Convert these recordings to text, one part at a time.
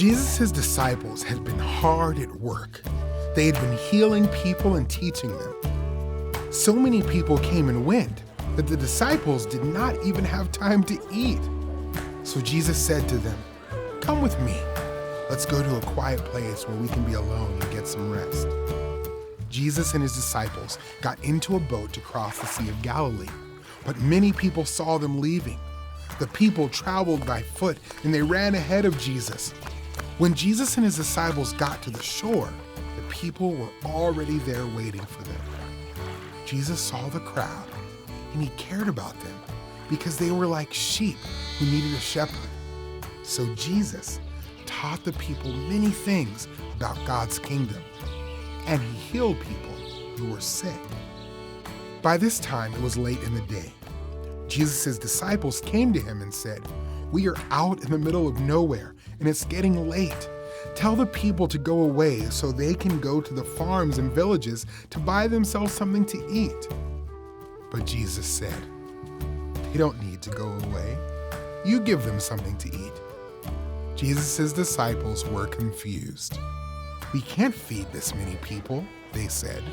Jesus' disciples had been hard at work. They had been healing people and teaching them. So many people came and went that the disciples did not even have time to eat. So Jesus said to them, "Come with me. Let's go to a quiet place where we can be alone and get some rest." Jesus and his disciples got into a boat to cross the Sea of Galilee, but many people saw them leaving. The people traveled by foot and they ran ahead of Jesus. When Jesus and his disciples got to the shore, the people were already there waiting for them. Jesus saw the crowd and he cared about them because they were like sheep who needed a shepherd. So Jesus taught the people many things about God's kingdom, and he healed people who were sick. By this time, it was late in the day. Jesus' disciples came to him and said, "We are out in the middle of nowhere, and it's getting late. Tell the people to go away so they can go to the farms and villages to buy themselves something to eat." But Jesus said, "They don't need to go away. You give them something to eat." Jesus' disciples were confused. "We can't feed this many people," they said.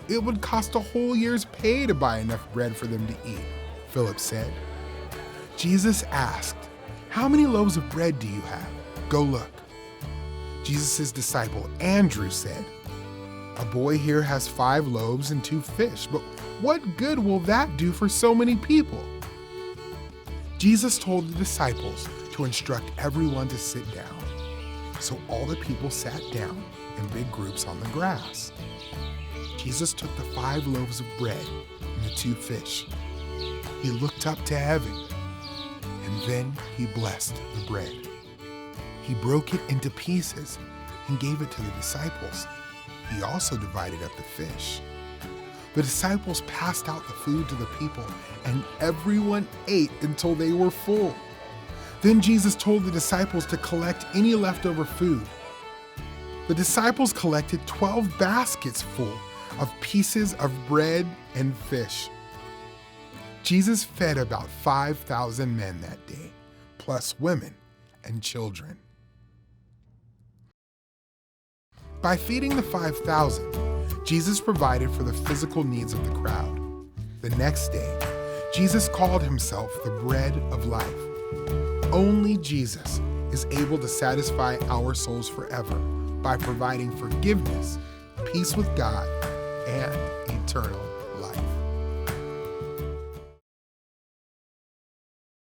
"It would cost a whole year's pay to buy enough bread for them to eat," Philip said. Jesus asked, "How many loaves of bread do you have? Go look." Jesus' disciple Andrew said, "A boy here has 5 loaves and 2 fish, but what good will that do for so many people?" Jesus told the disciples to instruct everyone to sit down. So all the people sat down in big groups on the grass. Jesus took the 5 loaves of bread and the 2 fish. He looked up to heaven, and then he blessed the bread. He broke it into pieces and gave it to the disciples. He also divided up the fish. The disciples passed out the food to the people, and everyone ate until they were full. Then Jesus told the disciples to collect any leftover food. The disciples collected 12 baskets full of pieces of bread and fish. Jesus fed about 5,000 men that day, plus women and children. By feeding the 5,000, Jesus provided for the physical needs of the crowd. The next day, Jesus called himself the bread of life. Only Jesus is able to satisfy our souls forever by providing forgiveness, peace with God, and eternal